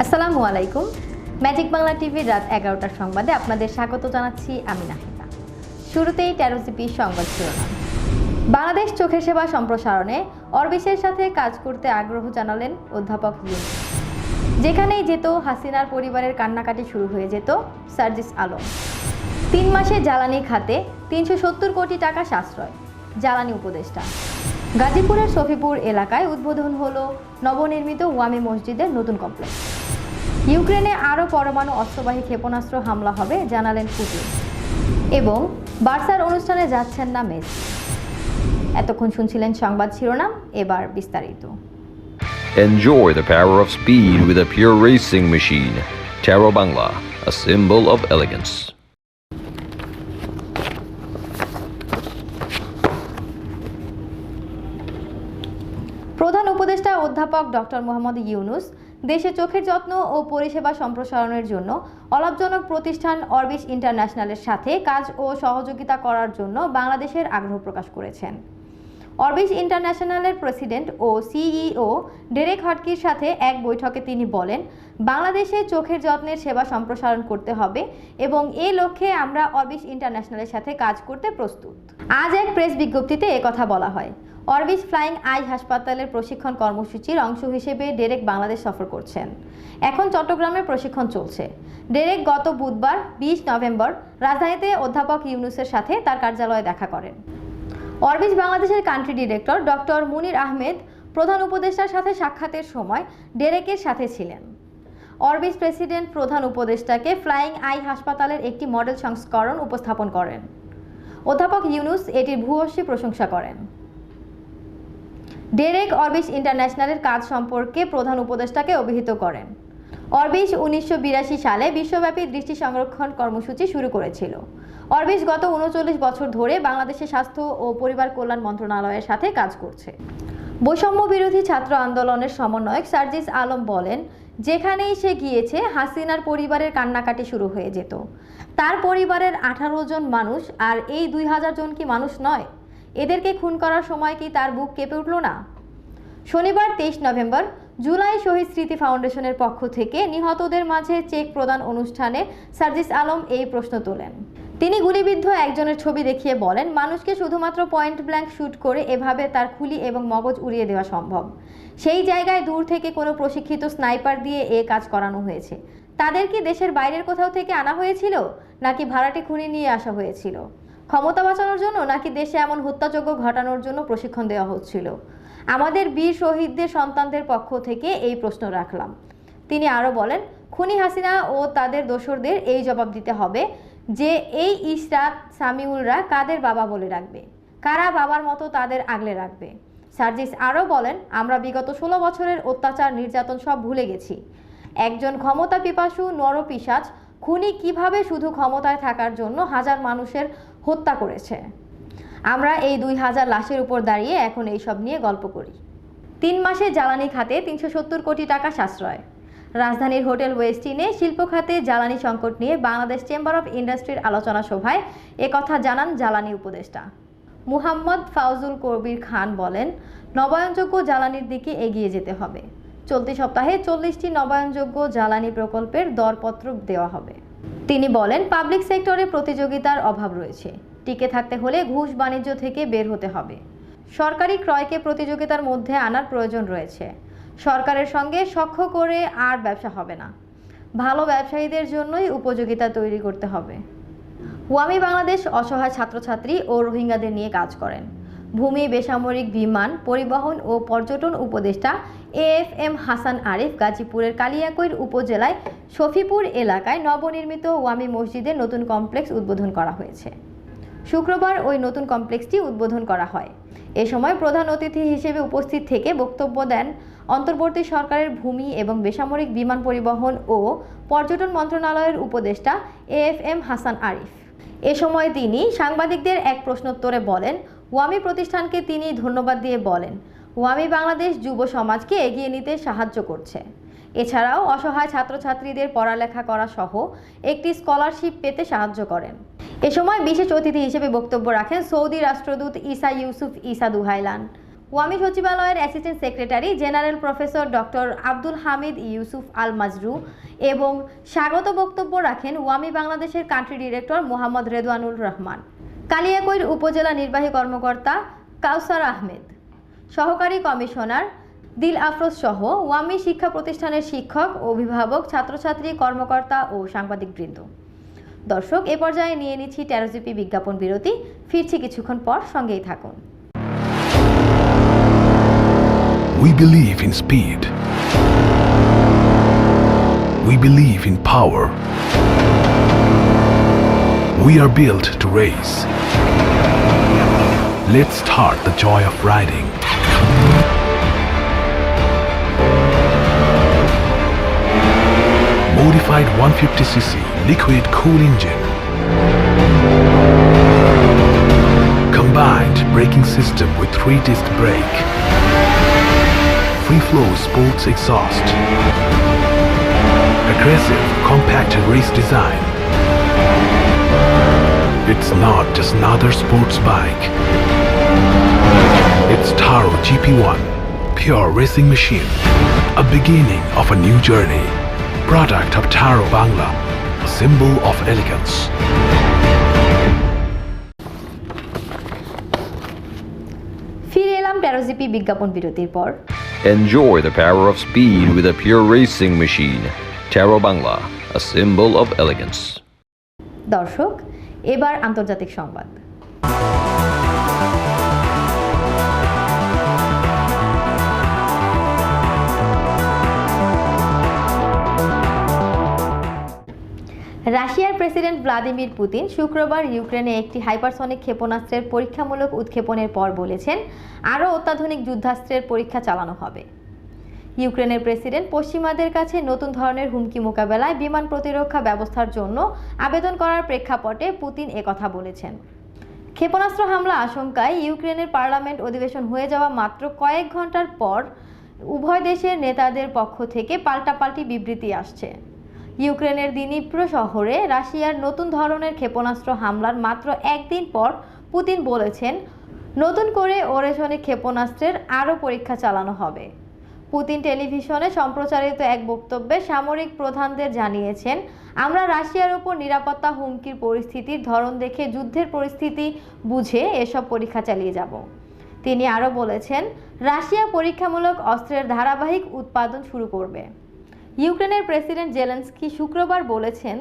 আসসালামু আলাইকুম। ম্যাজিক বাংলা টিভির রাত 11টার সংবাদে আপনাদের স্বাগত জানাচ্ছি আমি নাহিদা। শুরুতেই 13 সংবাদ শিরোনাম। বাংলাদেশ চোখের সেবা সম্প্রসারণে অরবিশের সাথে কাজ করতে আগ্রহ জানালেন অধ্যাপক ইউনূস। যেখানেই যেত হাসিনার পরিবারের কান্নাকাটি শুরু হয়ে যেত সার্জিস আলম। 3 মাসে জ্বালানি খাতে 370 কোটি টাকা সাশ্রয়, জ্বালানি উপদেষ্টা। গাজীপুরের শফিপুর এলাকায় উদ্বোধন হলো নবনির্মিত ওয়ামি মসজিদের নতুন কমপ্লেক্স। ইউক্রেনে আরও পরমাণু অস্ত্রবাহী ক্ষেপণাস্ত্র হামলা হবে জানালেন পুতিন। এবং বার্সার অনুষ্ঠানে যাচ্ছেন না মেসি। এতক্ষণ শুনছিলেন সংবাদ শিরোনাম, এবার বিস্তারিত। Enjoy the power of speed with a pure racing machine. Taro Bangla, a symbol of elegance. প্রধান উপদেষ্টা অধ্যাপক ডক্টর মোহাম্মদ ইউনূস দেশে চোখের যত্ন ও পরিষেবা সম্প্রসারণের জন্য অলাভজনক প্রতিষ্ঠান অরবিশ ইন্টারন্যাশনালের সাথে কাজ ও সহযোগিতা করার জন্য বাংলাদেশের আগ্রহ প্রকাশ করেছেন। অরবিশ ইন্টারন্যাশনালের প্রেসিডেন্ট ও সিইও ডেরেক হটকির সাথে এক বৈঠকে তিনি বলেন, বাংলাদেশে চোখের যত্নের সেবা সম্প্রসারণ করতে হবে এবং এই লক্ষ্যে আমরা অরবিশ ইন্টারন্যাশনালের সাথে কাজ করতে প্রস্তুত। আজ এক প্রেস বিজ্ঞপ্তিতে একথা বলা হয়। অরবিশ ফ্লাইং আই হাসপাতালের প্রশিক্ষণ কর্মসূচির অংশ হিসেবে ডেরেক বাংলাদেশ সফর করছেন। এখন চট্টগ্রামে প্রশিক্ষণ চলছে। ডেরেক গত বুধবার 20 নভেম্বর রাজধানীতে অধ্যাপক ইউনূসের সাথে তার কার্যালয়ে দেখা করেন। অরবিশ বাংলাদেশের কান্ট্রি ডিরেক্টর ডক্টর মুনির আহমেদ প্রধান উপদেষ্টার সাথে সাক্ষাতের সময় ডেরেকের সাথে ছিলেন। অরবিশ প্রেসিডেন্ট প্রধান উপদেষ্টাকে ফ্লাইং আই হাসপাতালের একটি মডেল সংস্করণ উপস্থাপন করেন। অধ্যাপক ইউনূস এটির ভূয়সী প্রশংসা করেন। ডেরেক অরবিশ ইন্টারন্যাশনালের কাজ সম্পর্কে প্রধান উপদেষ্টাকে অভিহিত করেন। অরবিশ 1982 সালে বিশ্বব্যাপী দৃষ্টি সংরক্ষণ কর্মসূচি শুরু করেছিল। অরবিশ গত 39 বছর ধরে বাংলাদেশের স্বাস্থ্য ও পরিবার কল্যাণ মন্ত্রণালয়ের সাথে কাজ করছে। বৈষম্য বিরোধী ছাত্র আন্দোলনের সমন্বয়ক সার্জিস আলম বলেন, যেখানেই সে গিয়েছে হাসিনার পরিবারের কান্নাকাটি শুরু হয়ে যেত। তার পরিবারের 18 জন মানুষ, আর এই 2000 জন কি মানুষ নয়? এদেরকে খুন করার সময় কি তার বুক কেঁপে উঠল না? শনিবার 23 নভেম্বর জুলাই শহীদ স্মৃতি ফাউন্ডেশনের পক্ষ থেকে নিহতদের মাঝে চেক প্রদান অনুষ্ঠানে সার্জিস আলম এই প্রশ্ন তোলেন। তিনি গুলিবিদ্ধ একজনের ছবি দেখিয়ে বলেন, মানুষকে শুধুমাত্র পয়েন্ট ব্ল্যাঙ্ক শুট করে এভাবে তার খুলি এবং মগজ উড়িয়ে দেওয়া সম্ভব। সেই জায়গায় দূর থেকে কোনো প্রশিক্ষিত স্নাইপার দিয়ে এ কাজ করানো হয়েছে। তাদের কি দেশের বাইরের কোথাও থেকে আনা হয়েছিল, নাকি ভাড়াটে খুনি নিয়ে আসা হয়েছিল? ক্ষমতা বাঁচানোর জন্য, নাকি দেশে এমন হত্যাযজ্ঞ ঘটানোর জন্য প্রশিক্ষণ দেওয়া হচ্ছিল? আমাদের বীর শহীদদের সন্তানদের পক্ষ থেকে এই প্রশ্ন রাখলাম। তিনি আরও বলেন, খুনি হাসিনা ও তাদের দোসরদের এই জবাব দিতে হবে যে এই ইশরাত সামিউলরা কাদের বাবা বলে রাখবে, কারা বাবার মতো তাদের আগলে রাখবে। সার্জিস আরও বলেন, আমরা বিগত 16 বছরের অত্যাচার নির্যাতন সব ভুলে গেছি। একজন ক্ষমতা পিপাসু নরপিশাচ খুনি কিভাবে শুধু ক্ষমতায় থাকার জন্য হাজার মানুষের হত্যা করেছে। আমরা এই 2000 লাশের উপর দাঁড়িয়ে এখন এইসব নিয়ে গল্প করি। 3 মাসে জ্বালানি খাতে 370 কোটি টাকা সাশ্রয়। রাজধানীর হোটেল ওয়েস্টিনে শিল্প খাতে জ্বালানি সংকট নিয়ে বাংলাদেশ চেম্বার অব ইন্ডাস্ট্রির আলোচনা সভায় একথা জানান জ্বালানি উপদেষ্টা মুহাম্মদ ফাউজুল কবির খান। বলেন, নবায়নযোগ্য জ্বালানির দিকে এগিয়ে যেতে হবে। চলতি সপ্তাহে 40টি নবায়নযোগ্য জ্বালানি প্রকল্পের দরপত্র দেওয়া হবে। তিনি বলেন, পাবলিক সেক্টরে প্রতিযোগিতার অভাব রয়েছে। টিকে থাকতে হলে ঘুষ বাণিজ্য থেকে বের হতে হবে। সরকারি ক্রয়কে প্রতিযোগিতার মধ্যে আনার প্রয়োজন রয়েছে। সরকারের সঙ্গে সখ্য করে আর ব্যবসা হবে না। ভালো ব্যবসায়ীদের জন্যই উপযোগিতা তৈরি করতে হবে। ওয়ামি বাংলাদেশ অসহায় ছাত্রছাত্রী ও রোহিঙ্গাদের নিয়ে কাজ করেন। ভূমি, বেসামরিক বিমান পরিবহন ও পর্যটন উপদেষ্টা AFM হাসান আরিফ গাজীপুরের কালিয়াকৈর উপজেলায় শফিপুর এলাকায় নবনির্মিত ওয়ামি মসজিদের নতুন কমপ্লেক্স উদ্বোধন করা হয়েছে। শুক্রবার ওই নতুন কমপ্লেক্সটি উদ্বোধন করা হয়। এ সময় প্রধান অতিথি হিসেবে উপস্থিত থেকে বক্তব্য দেন অন্তর্বর্তী সরকারের ভূমি এবং বেসামরিক বিমান পরিবহন ও পর্যটন মন্ত্রণালয়ের উপদেষ্টা AFM হাসান আরিফ। এ সময় তিনি সাংবাদিকদের এক প্রশ্নোত্তরে বলেন, ওয়ামি প্রতিষ্ঠানকে তিনি ধন্যবাদ দিয়ে বলেন, ওয়ামি বাংলাদেশ যুব সমাজকে এগিয়ে নিতে সাহায্য করছে। এছাড়াও অসহায় ছাত্রছাত্রীদের পড়ালেখা করা সহ একটি স্কলারশিপ পেতে সাহায্য করেন। এ সময় বিশেষ অতিথি হিসেবে বক্তব্য রাখেন সৌদি রাষ্ট্রদূত ঈসা ইউসুফ ঈসা দুহাইলান। ওয়ামী সচিবালয়ের assistant secretary general professor doctor Abdul Hamid Yusuf Al Mazru এবং স্বাগত বক্তব্য রাখেন ওয়ামী বাংলাদেশের কান্ট্রি ডিরেক্টর মোহাম্মদ রেদওয়ানুর রহমান, কালিয়াকৈর উপজেলা নির্বাহী কর্মকর্তা কাউসার আহমেদ, সহকারী কমিশনার দিল আফরোজ সহ ওয়ামী শিক্ষা প্রতিষ্ঠানের শিক্ষক, অভিভাবক, ছাত্রছাত্রী, কর্মকর্তা ও সাংবাদিকবৃন্দ। দর্শক, এ পর্যায়ে নিয়ে নিচ্ছি 13GP বিজ্ঞাপন বিরতি। ফিরছি কিছুক্ষণ পর, সঙ্গেই থাকুন। We believe in speed. We believe in power. We are built to race. Let's start the joy of riding. Modified 150cc liquid cool engine. Combined braking system with 3-disc brake. Free-flow sports exhaust. Aggressive, compacted race design. It's not just another sports bike. It's Taro GP1, pure racing machine. A beginning of a new journey. Product of Taro Bangla, a symbol of elegance. ফিরে এলাম 13GP বিজ্ঞাপন বিরতির পর। Enjoy the power of speed with a pure racing machine. Taro Bangla, a symbol of elegance. দর্শক, এবার আন্তর্জাতিক সংবাদ। রাশিয়ার প্রেসিডেন্ট ভ্লাদিমির পুতিন শুক্রবার ইউক্রেনে একটি হাইপারসনিক ক্ষেপণাস্ত্রের পরীক্ষামূলক উৎক্ষেপণের পর বলেছেন, আরও অত্যাধুনিক যুদ্ধাস্ত্রের পরীক্ষা চালানো হবে। ইউক্রেনের প্রেসিডেন্ট পশ্চিমাদের কাছে নতুন ধরনের হুমকি মোকাবেলায় বিমান প্রতিরক্ষা ব্যবস্থার জন্য আবেদন করার প্রেক্ষাপটে পুতিন একথা বলেছেন। ক্ষেপণাস্ত্র হামলা আশঙ্কায় ইউক্রেনের পার্লামেন্ট অধিবেশন হয়ে যাওয়া মাত্র কয়েক ঘন্টার পর উভয় দেশের নেতাদের পক্ষ থেকে পাল্টাপাল্টি বিবৃতি আসছে। ইউক্রেনের দিনিপ্র শহরে রাশিয়ার নতুন ধরনের ক্ষেপণাস্ত্র হামলার মাত্র একদিন পর পুতিন বলেছেন, নতুন করে ওরেশনিক ক্ষেপণাস্ত্রের আরও পরীক্ষা চালানো হবে। পুতিন টেলিভিশনে সম্প্রচারিত এক বক্তব্যে সামরিক প্রধানদের জানিয়েছেন, আমরা রাশিয়ার উপর নিরাপত্তা হুমকির পরিস্থিতির ধরন দেখে যুদ্ধের পরিস্থিতি বুঝে এসব পরীক্ষা চালিয়ে যাব। তিনি আরও বলেছেন, রাশিয়া পরীক্ষামূলক অস্ত্রের ধারাবাহিক উৎপাদন শুরু করবে। ইউক্রেনের প্রেসিডেন্ট জেলেনস্কি শুক্রবার বলেছেন,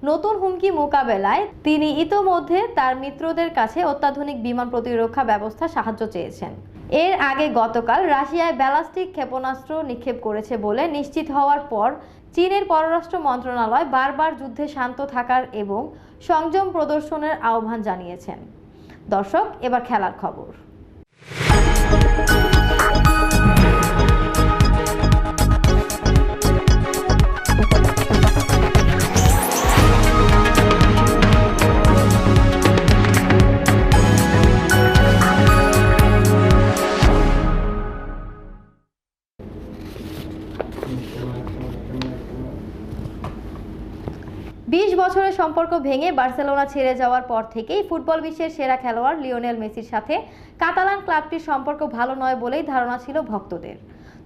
নতুন হুমকি মোকাবেলায় তিনি ইতোমধ্যে তার মিত্রদের কাছে অত্যাধুনিক বিমান প্রতিরক্ষা ব্যবস্থা সাহায্য চেয়েছেন। এর আগে গতকাল রাশিয়ায় ব্যালিস্টিক ক্ষেপণাস্ত্র নিক্ষেপ করেছে বলে নিশ্চিত হওয়ার পর চীনের পররাষ্ট্র মন্ত্রণালয় বারবার যুদ্ধে শান্ত থাকার এবং সংযম প্রদর্শনের আহ্বান জানিয়েছেন। দর্শক, এবার খেলার খবর। বছরের সম্পর্ক ভেঙে বার্সেলোনা ছেড়ে যাওয়ার পর থেকেই ফুটবল বিশ্বের সেরা খেলোয়াড় লিওনেল মেসির সাথে কাতালান ক্লাবটির সম্পর্ক ভালো নয় বলেই ধারণা ছিল ভক্তদের।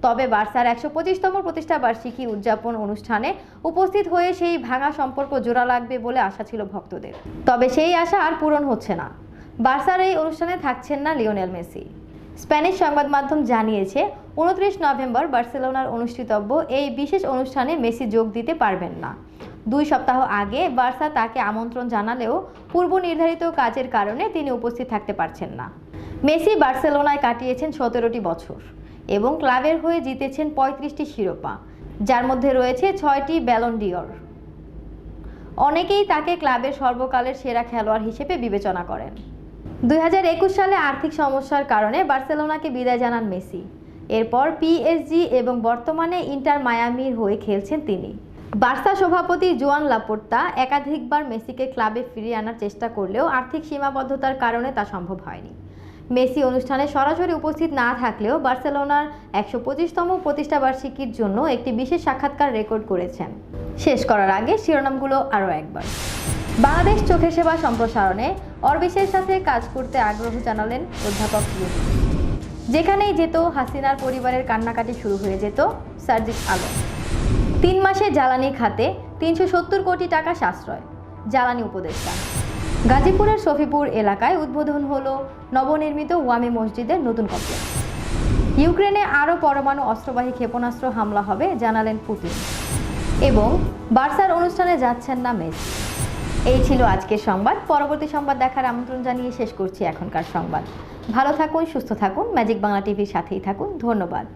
তবে বার্সার 125তম প্রতিষ্ঠা বার্ষিকী উদযাপন অনুষ্ঠানে উপস্থিত হয়ে সেই ভাঙা সম্পর্ক জোড়া লাগবে বলে আশা ছিল ভক্তদের। তবে সেই আশা আর পূরণ হচ্ছে না। বার্সার এই অনুষ্ঠানে থাকছেন না লিওনেল মেসি। স্প্যানিশ সংবাদ মাধ্যম জানিয়েছে, 29 নভেম্বর বার্সেলোনার অনুষ্ঠিতব্য এই বিশেষ অনুষ্ঠানে মেসি যোগ দিতে পারবেন না। 2 সপ্তাহ আগে বার্সা তাকে আমন্ত্রণ জানালেও পূর্ব নির্ধারিত কাজের কারণে তিনি উপস্থিত থাকতে পারছেন না। মেসি বার্সেলোনায় কাটিয়েছেন 17টি বছর এবং ক্লাবের হয়ে জিতেছেন 35টি শিরোপা, যার মধ্যে রয়েছে 6টি ব্যালন ডিওর। অনেকেই তাকে ক্লাবের সর্বকালের সেরা খেলোয়াড় হিসেবে বিবেচনা করেন। 2021 সালে আর্থিক সমস্যার কারণে বার্সেলোনাকে বিদায় জানান মেসি। এরপর পিএসজি এবং বর্তমানে ইন্টার মায়ামির হয়ে খেলছেন তিনি। বার্সা সভাপতি জোয়ান লাপোর্তা একাধিকবার মেসিকে ক্লাবে ফিরিয়ে আনার চেষ্টা করলেও আর্থিক সীমাবদ্ধতার কারণে তা সম্ভব হয়নি। মেসি অনুষ্ঠানে সরাসরি উপস্থিত না থাকলেও বার্সেলোনার 125তম প্রতিষ্ঠাবার্ষিকীর জন্য একটি বিশেষ সাক্ষাৎকার রেকর্ড করেছেন। শেষ করার আগে শিরোনামগুলো আরও একবার। বাংলাদেশ চোখের সেবা সম্প্রসারণে অরবিশের সাথে কাজ করতে আগ্রহ জানালেন অধ্যাপক ইউসুফ। যেখানেই যেত হাসিনার পরিবারের কান্নাকাটি শুরু হয়ে যেত সার্জিস আলম। 3 মাসে জ্বালানি খাতে 370 কোটি টাকা সাশ্রয়, জ্বালানি উপদেষ্টা। গাজীপুরের শফিপুর এলাকায় উদ্বোধন হলো নবনির্মিত ওয়ামি মসজিদের নতুন কমপ্লেক্স। ইউক্রেনে আরও পরমাণু অস্ত্রবাহী ক্ষেপণাস্ত্র হামলা হবে জানালেন পুতিন। এবং বার্সার অনুষ্ঠানে যাচ্ছেন না মেসি। এই ছিল আজকের সংবাদ। পরবর্তী সংবাদ দেখার আমন্ত্রণ জানিয়ে শেষ করছি এখনকার সংবাদ। ভালো থাকুন, সুস্থ থাকুন, ম্যাজিক বাংলা টিভির সাথেই থাকুন। ধন্যবাদ।